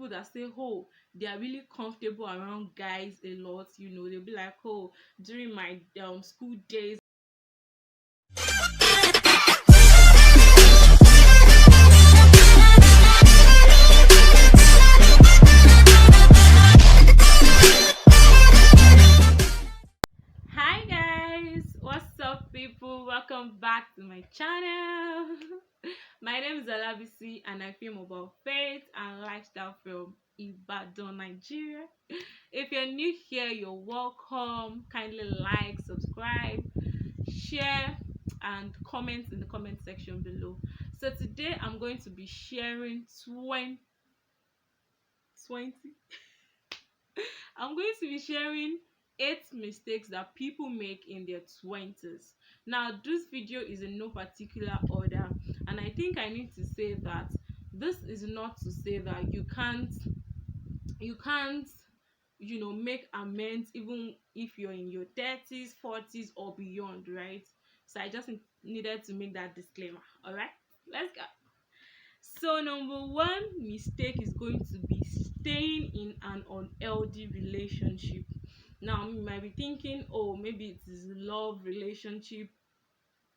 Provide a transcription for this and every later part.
people that say, oh, they are really comfortable around guys a lot. They'll be like, oh, during my school days. Hi guys, what's up people? Welcome back to my channel. My name is Olabisi and I film about faith and lifestyle from Ibadan, Nigeria. If you're new here, you're welcome. Kindly like, subscribe, share and comment in the comment section below. So today I'm going to be sharing 20 I'm going to be sharing 8 mistakes that people make in their 20s. Now, this video is in no particular order, and I think I need to say that this is not to say that you can't make amends even if you're in your 30s, 40s, or beyond, right? So I just needed to make that disclaimer. All right, let's go. So number one mistake is going to be staying in an unhealthy relationship. Now you might be thinking, oh, maybe it is love relationship.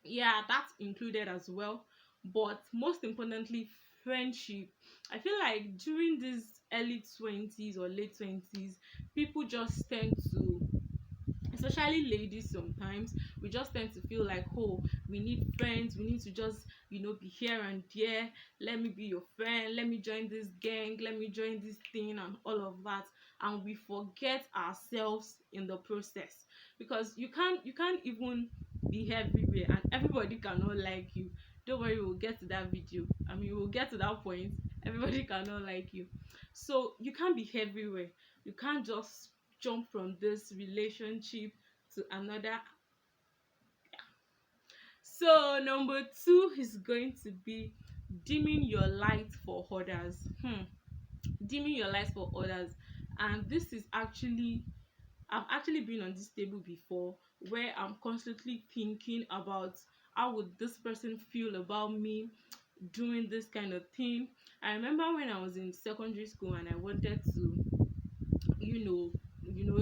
Yeah, that's included as well. But most importantly, friendship. I feel like during these early 20s or late 20s, people just tend to, especially ladies, sometimes we just tend to feel like, oh, we need friends, we need to just be here and there. Let me be your friend, let me join this gang, let me join this thing and all of that, and we forget ourselves in the process. Because you can't even be everywhere and everybody cannot like you. Don't worry, we'll get to that video. I mean, we'll get to that point. Everybody cannot like you, so you can't be everywhere. You can't just jump from this relationship to another. So number two is going to be dimming your light for others. Dimming your light for others. And this is actually, I've actually been on this table before, where I'm constantly thinking about how would this person feel about me doing this kind of thing. I remember when I was in secondary school and I wanted to,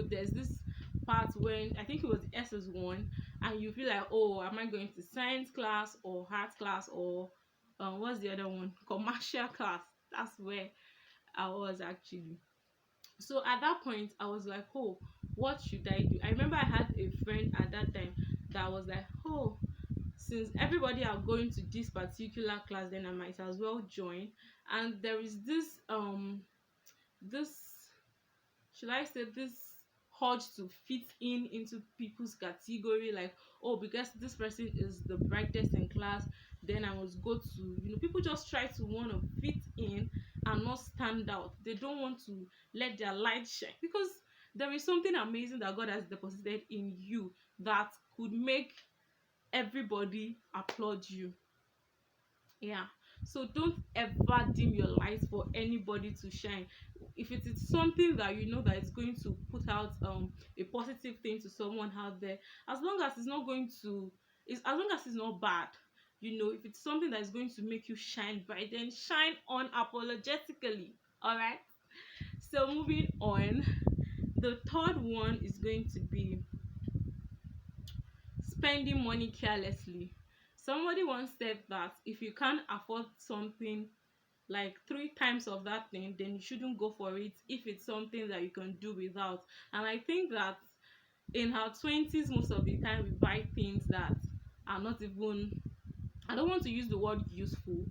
there's this part when I think it was SS1, and you feel like, oh, am I going to science class or art class or what's the other one? Commercial class. That's where I was actually. So at that point, I was like, oh, what should I do? I remember I had a friend at that time that was like, oh, since everybody are going to this particular class, then I might as well join. And there is this, should I say, this urge to fit in into people's category, like, oh, because this person is the brightest in class, then I must go to, people just try to want to fit in and not stand out. They don't want to let their light shine, because there is something amazing that God has deposited in you that could make everybody applaud you. Yeah, so don't ever dim your light for anybody to shine. If it is something that you know that is going to put out a positive thing to someone out there, as long as it's not going to, is as long as it's not bad, if it's something that is going to make you shine bright, then shine unapologetically. All right, so moving on, the third one is going to be spending money carelessly. Somebody once said that if you can't afford something like 3 times of that thing, then you shouldn't go for it if it's something that you can do without. And I think that in our 20s, most of the time we buy things that are not even, I don't want to use the word useful,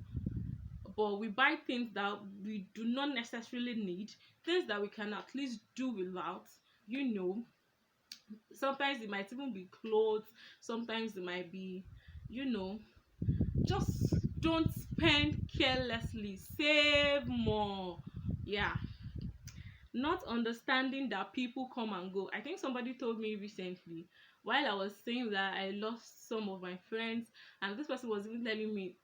but we buy things that we do not necessarily need, things that we can at least do without. you know Sometimes it might even be clothes, sometimes it might be, you know just don't spend carelessly, save more. Yeah, not understanding that people come and go. I think somebody told me recently, while I was saying that I lost some of my friends, and this person was even telling me,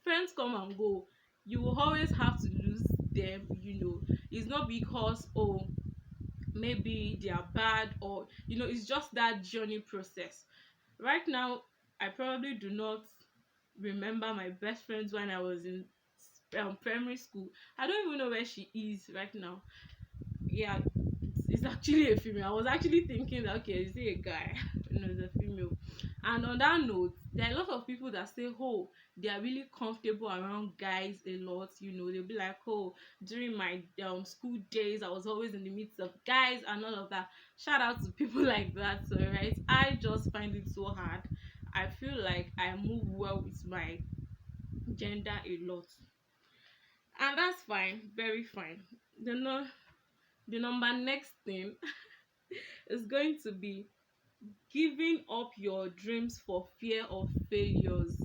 friends come and go, you will always have to lose them. It's not because, oh, maybe they are bad, or it's just that journey process. Right now, I probably do not remember my best friends when I was in primary school. I don't even know where she is right now. Yeah, it's actually a female. I was actually thinking that, okay, is it a guy? No, it's a female. And on that note, there are a lot of people that say, oh, they are really comfortable around guys a lot. They'll be like, oh, during my school days, I was always in the midst of guys and all of that. Shout out to people like that. So, right, I just find it so hard. I feel like I move well with my gender a lot, and that's fine, very fine. The no, the number next thing is going to be giving up your dreams for fear of failures.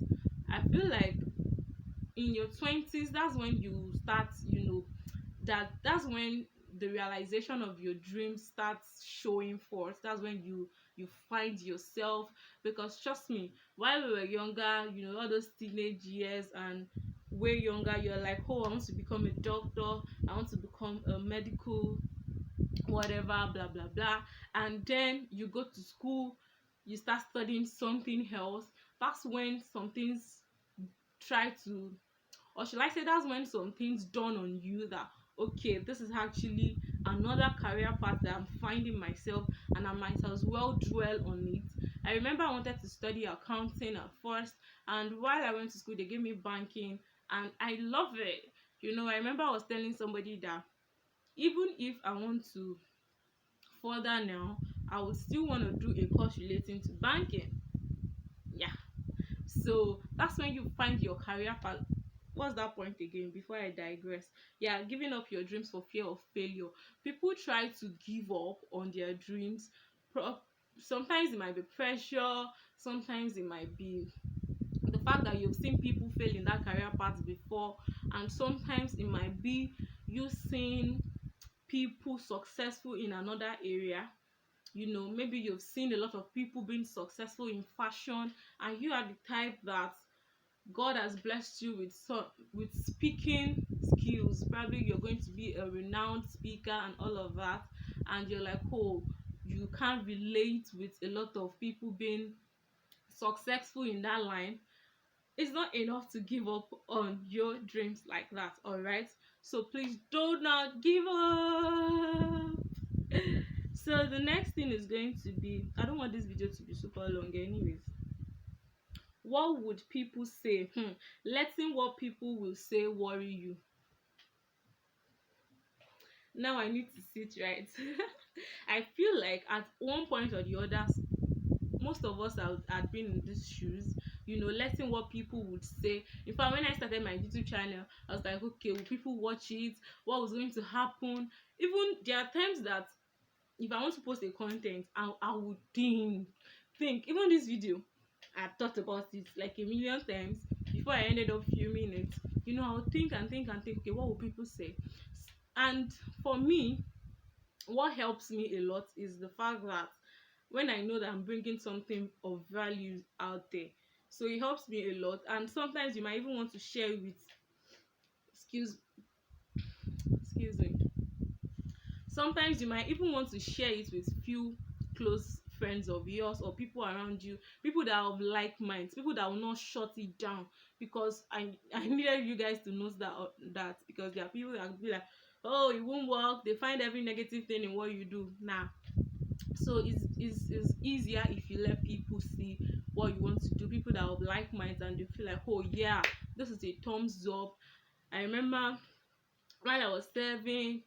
I feel like in your 20s, that's when you start, that's when the realization of your dreams starts showing forth. That's when you find yourself. Because trust me, while we were younger, all those teenage years and way younger, you're like, oh, I want to become a doctor, I want to become a medical whatever, blah blah blah. And then you go to school, you start studying something else. That's when some things try to, or should I say, that's when some things dawn on you that, okay, this is actually another career path that I'm finding myself, and I might as well dwell on it. I remember I wanted to study accounting at first, and while I went to school they gave me banking, and I love it. I remember I was telling somebody that even if I want to further now, I would still want to do a course relating to banking. Yeah. So that's when you find your career path. What's that point again before I digress? Yeah, giving up your dreams for fear of failure. People try to give up on their dreams. Sometimes it might be pressure, sometimes it might be the fact that you've seen people fail in that career path before, and sometimes it might be you seeing people successful in another area. Maybe you've seen a lot of people being successful in fashion, and you are the type that God has blessed you with speaking skills. Probably you're going to be a renowned speaker and all of that, and you're like, oh, you can't relate with a lot of people being successful in that line. It's not enough to give up on your dreams like that, all right? So please do not give up. So the next thing is going to be, I don't want this video to be super long anyways. What would people say? Letting what people will say worry you. Now I need to sit right. I feel like at one point or the other, most of us had been in these shoes, letting what people would say. In fact, when I started my YouTube channel, I was like, okay, will people watch it? What was going to happen? Even there are times that if I want to post a content, I would think even this video, I thought about it like a million times before I ended up filming it. I would think and think and think, okay, what will people say? And for me, what helps me a lot is the fact that when I know that I'm bringing something of value out there, so it helps me a lot. And sometimes you might even want to share it with, excuse excuse me, sometimes you might even want to share it with few close friends of yours or people around you, people that have like minds, people that will not shut it down. Because I needed you guys to know that because there are people that will be like, oh, it won't work, they find every negative thing in what you do. So it's easier if you let people see what you want to do, people that have like minds, and they feel like, oh yeah, this is a thumbs up. I remember while I was serving,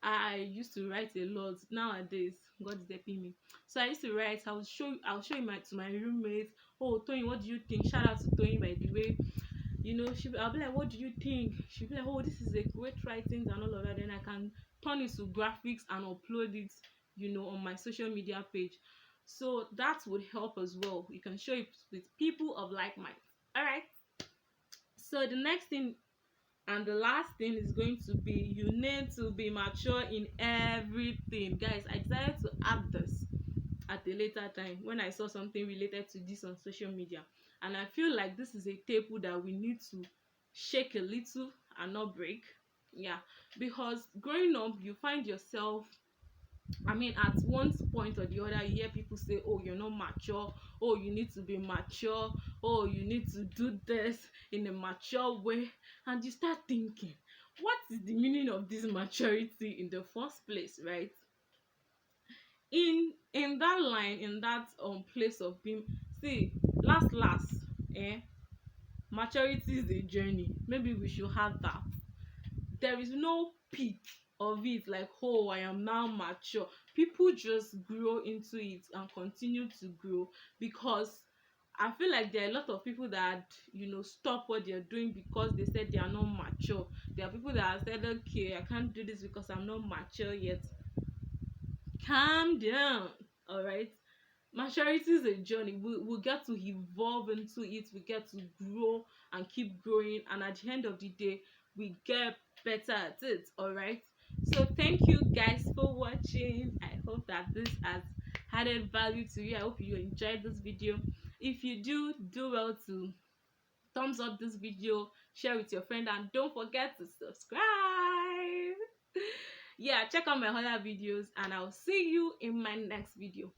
I used to write a lot. Nowadays, God is helping me. So I used to write. I'll show you to my roommates. Oh, Tony, what do you think? Shout out to Tony, by the way. I'll be like, what do you think? She'll be like, oh, this is a great writing and all of that. Then I can turn it to graphics and upload it, on my social media page. So that would help as well. You can show it with people of like mind. All right. So the next thing and the last thing is going to be, you need to be mature in everything. Guys, I decided to add this at a later time when I saw something related to this on social media, and I feel like this is a table that we need to shake a little and not break. Yeah, because growing up, you find yourself I mean, at one point or the other, you hear people say, oh, you're not mature, oh, you need to be mature, oh, you need to do this in a mature way. And you start thinking, what is the meaning of this maturity in the first place, right? In that line, in that place of being, see, last, eh, maturity is a journey. Maybe we should have that. There is no peak of it like, oh, I am now mature. People just grow into it and continue to grow, because I feel like there are a lot of people that, stop what they're doing because they said they are not mature. There are people that have said, okay, I can't do this because I'm not mature yet. Calm down. All right, maturity is a journey. We get to evolve into it, we get to grow and keep growing, and at the end of the day we get better at it. All right, so thank you guys for watching. I hope that this has added value to you. I hope you enjoyed this video. If you do well to thumbs up this video, share with your friend, and don't forget to subscribe. Yeah, check out my other videos, and I'll see you in my next video.